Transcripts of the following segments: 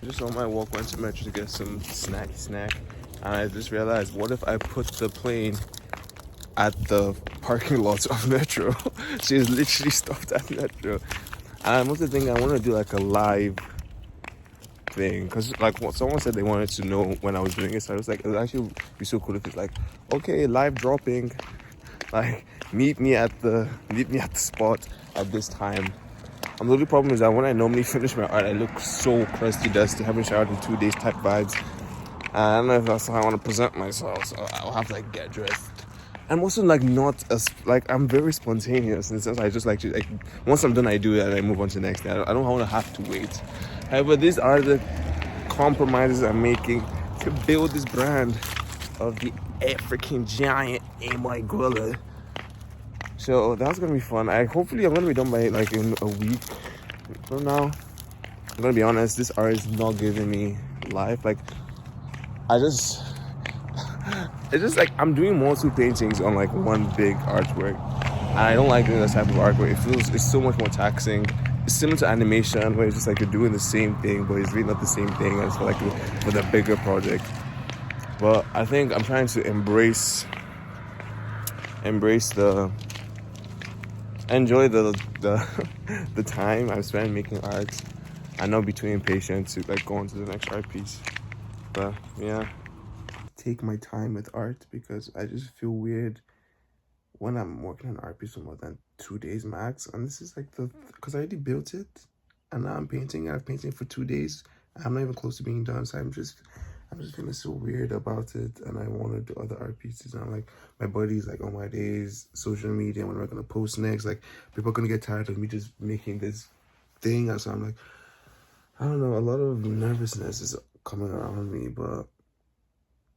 Just on my walk, went to Metro to get some snack, and I just realized, what if I put the plane at the parking lot of Metro? She's literally stopped at Metro. And I'm also thinking I want to do like a live thing, because like what someone said they wanted to know when I was doing it. So I was like, it would actually be so cool if it's like, okay, live dropping, like meet me at the spot at this time. And the only problem is that when I normally finish my art, I look so crusty, dusty, haven't showered in 2 days type vibes. And I don't know if that's how I want to present myself, so I'll have to like get dressed. I'm also like not as like, I'm very spontaneous in the sense I just like to like, once I'm done I do it and I move on to the next day. I don't want to have to wait. However, these are the compromises I'm making to build this brand of the African giant Amy Gwilla. So that's gonna be fun. Hopefully I'm gonna be done by like in a week from now. I'm gonna be honest, this art is not giving me life. Like it's just like I'm doing multiple paintings on like one big artwork, and I don't like doing this type of artwork. It's so much more taxing. It's similar to animation where it's just like you're doing the same thing, but it's really not the same thing as for like with a bigger project. But I think I'm trying to embrace enjoy the time I've spent making art, and not be too impatient to like go on to the next art piece. But yeah, take my time with art because I just feel weird when I'm working on art piece for more than 2 days max. And this is like because I already built it and now I'm painting. I've painted for 2 days. I'm not even close to being done, so I'm just feeling so weird about it, and I want to do other art pieces. And I'm like, my body's like, oh my days, social media, when am I gonna post next? Like, people are gonna get tired of me just making this thing. And so I'm like, I don't know, a lot of nervousness is coming around me, but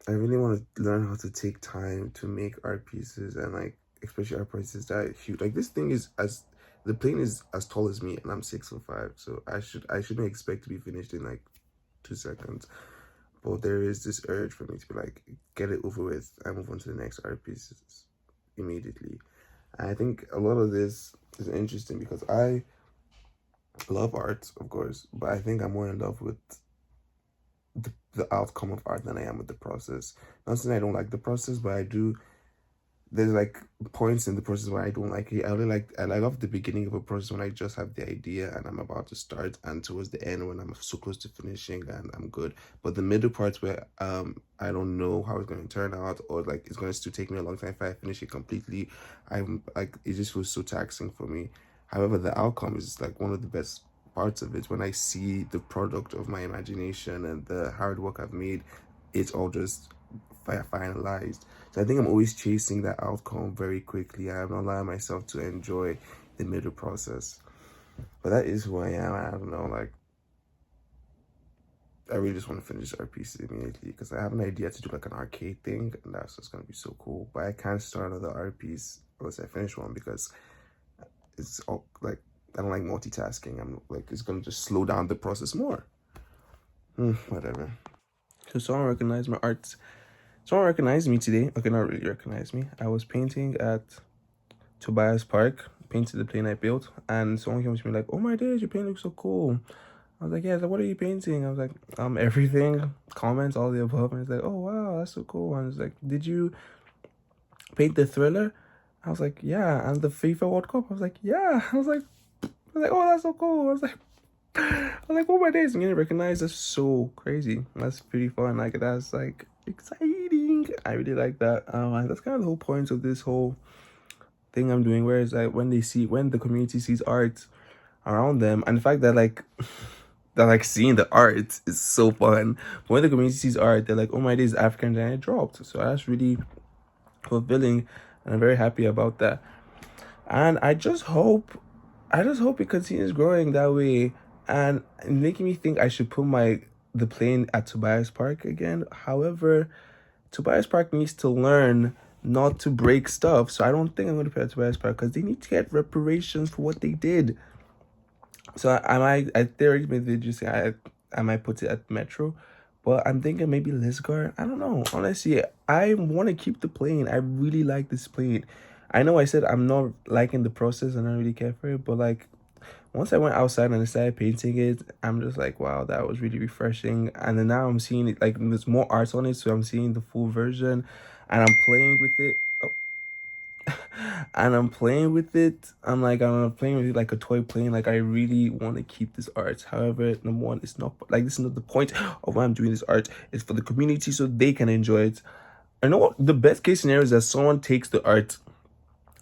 I really want to learn how to take time to make art pieces, and like especially art pieces that are huge. Like, this thing is the plane is as tall as me, and I'm 6'5", so I shouldn't expect to be finished in like 2 seconds. But there is this urge for me to be like, get it over with and move on to the next art pieces immediately. And I think a lot of this is interesting because I love art, of course, but I think I'm more in love with the outcome of art than I am with the process. Not saying I don't like the process, but I do. There's like points in the process where I don't like it. I love the beginning of a process when I just have the idea and I'm about to start, and towards the end when I'm so close to finishing and I'm good. But the middle parts where I don't know how it's going to turn out, or like it's going to still take me a long time if I finish it completely. I'm like, it just feels so taxing for me. However, the outcome is like one of the best parts of it. When I see the product of my imagination and the hard work I've made, it's all just finalized. So I think I'm always chasing that outcome very quickly. I'm not allowing myself to enjoy the middle process. But that is who I am. I don't know, like, I really just want to finish art pieces immediately because I have an idea to do like an arcade thing, and that's just gonna be so cool. But I can't start another art piece unless I finish one because it's all like, I don't like multitasking. I'm like, it's gonna just slow down the process more. Whatever. So someone recognized my art. Someone recognized me today. Okay, not really recognized me. I was painting at Tobias Park, painted the plane I built, and someone came to me like, "Oh my days, your paint looks so cool." I was like, "Yeah." Like, "What are you painting?" I was like, everything, comments, all the above." And it's like, "Oh wow, that's so cool." And it's like, "Did you paint the Thriller?" I was like, "Yeah." And the FIFA World Cup? I was like, "Yeah." "Oh, that's so cool." Oh my days, I'm getting recognized. That's so crazy. That's pretty fun. Like, that's like exciting. I really like that. And that's kind of the whole point of this whole thing I'm doing. Whereas like when the community sees art around them, and the fact that like that like seeing the art is so fun. But when the community sees art, they're like, "Oh my days, African Giant dropped." So that's really fulfilling, and I'm very happy about that. And I just hope it continues growing that way, and making me think I should put the plane at Tobias Park again. However, Tobias Park needs to learn not to break stuff, so I don't think I'm going to put it at Tobias Park because they need to get reparations for what they did. So I theory maybe just I might put it at Metro, but I'm thinking maybe Lisgar. I don't know. Honestly, I want to keep the plane. I really like this plane. I know I said I'm not liking the process and I don't really care for it, but like once I went outside and I started painting it, I'm just like, wow, that was really refreshing. And then now I'm seeing it, like there's more art on it, so I'm seeing the full version, and I'm playing with it. Oh, and I'm playing with it. I'm playing with it like a toy plane. Like I really want to keep this art. However, number one, it's not like this is not the point of why I'm doing this art. It's for the community so they can enjoy it. I know what the best case scenario is that someone takes the art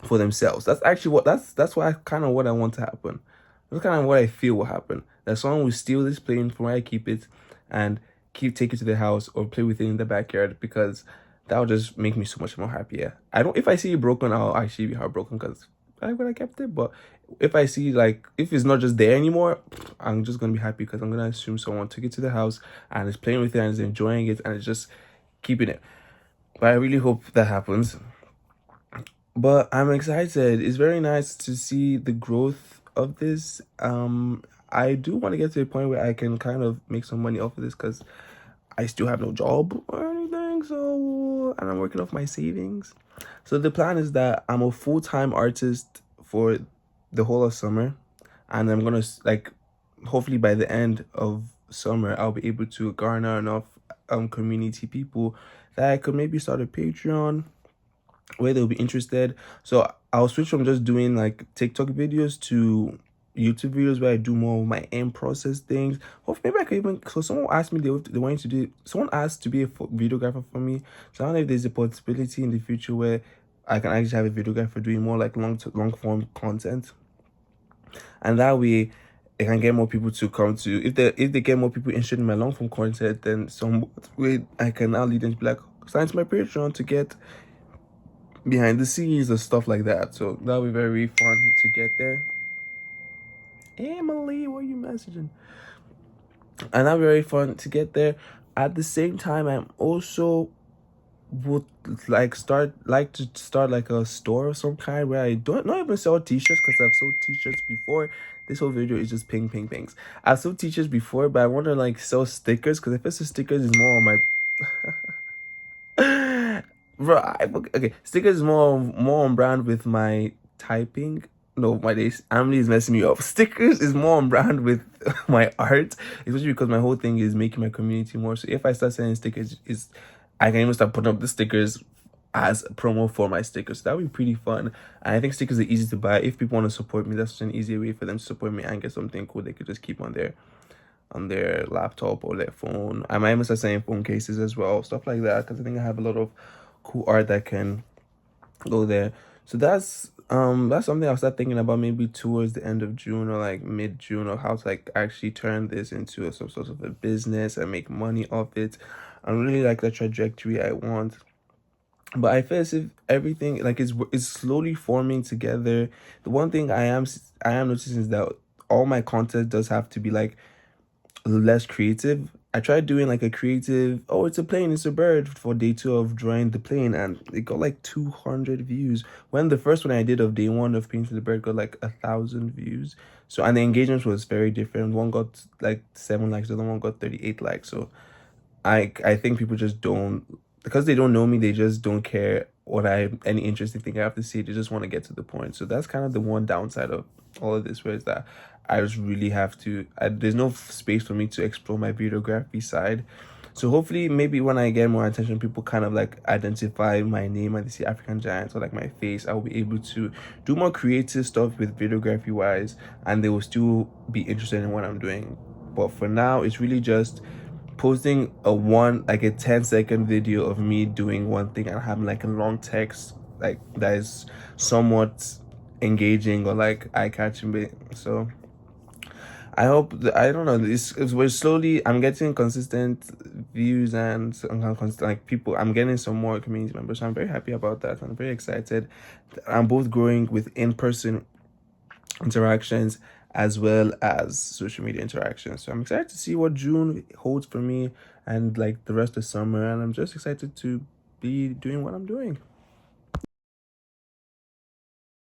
for themselves. That's actually that's what I kind of what I want to happen. That's kind of what I feel will happen. That someone will steal this plane from where I keep it and take it to the house or play with it in the backyard, because that would just make me so much more happier. I don't If I see it broken, I'll actually be heartbroken because I would have kept it. But if I see like if it's not just there anymore, I'm just gonna be happy because I'm gonna assume someone took it to the house and is playing with it and is enjoying it and is just keeping it. But I really hope that happens. But I'm excited. It's very nice to see the growth of this. I do want to get to a point where I can kind of make some money off of this because I still have no job or anything. So, and I'm working off my savings. So the plan is that I'm a full-time artist for the whole of summer, and I'm gonna like, hopefully by the end of summer, I'll be able to garner enough community people that I could maybe start a Patreon where they'll be interested. So I'll switch from just doing like TikTok videos to YouTube videos where I do more of my end process things. Or maybe I could even, so someone asked me they wanted to do, someone asked to be a videographer for me. So I don't know if there's a possibility in the future where I can actually have a videographer doing more like long form content, and that way I can get more people to come to, if they get more people interested in my long form content, then some way I can now lead them to be like, sign to my Patreon to get behind the scenes and stuff like that. So that'll be very fun to get there. Emily, what are you messaging? And that'll be very fun to get there. At the same time, I'm also would like to start like a store of some kind where I don't not even sell t-shirts, because I've sold t-shirts before. This whole video is just ping pings. I've sold t-shirts before, but I want to like sell stickers, because if it's a stickers is more on my bro, okay, stickers is more on brand with my typing. No, my days. Emily is messing me up. Stickers is more on brand with my art, especially because my whole thing is making my community more. So if I start selling stickers, is I can even start putting up the stickers as a promo for my stickers. So that would be pretty fun. And I think stickers are easy to buy. If people want to support me, that's an easy way for them to support me and get something cool they could just keep on their laptop or their phone. I might even start selling phone cases as well, stuff like that, because I think I have a lot of cool art that can go there. So that's something I'll start thinking about maybe towards the end of June or like mid-June, or how to like actually turn this into some sort of a business and make money off it. I really like the trajectory I want. But I feel as if everything like is slowly forming together. The one thing I am noticing is that all my content does have to be like less creative. I tried doing like a creative, oh, it's a plane, it's a bird, for day 2 of drawing the plane, and it got like 200 views. When the first one I did of day 1 of painting the bird got like 1,000 views. So, and the engagement was very different. One got like 7 likes, the other one got 38 likes. So I think people just don't, because they don't know me, they just don't care what any interesting thing I have to say. They just want to get to the point. So that's kind of the one downside of all of this, where is that I just really have to, there's no space for me to explore my videography side. So hopefully maybe when I get more attention, people kind of like identify my name and they see African Giants or like my face, I'll be able to do more creative stuff with videography wise, and they will still be interested in what I'm doing. But for now, it's really just posting a 10-second video of me doing one thing and having like a long text like that is somewhat engaging or like eye-catching bit. So I hope I don't know, we're slowly, I'm getting consistent views and like people, I'm getting some more community members, so I'm very happy about that. I'm very excited. I'm both growing with in-person interactions as well as social media interactions. So I'm excited to see what June holds for me and like the rest of summer, and I'm just excited to be doing what I'm doing.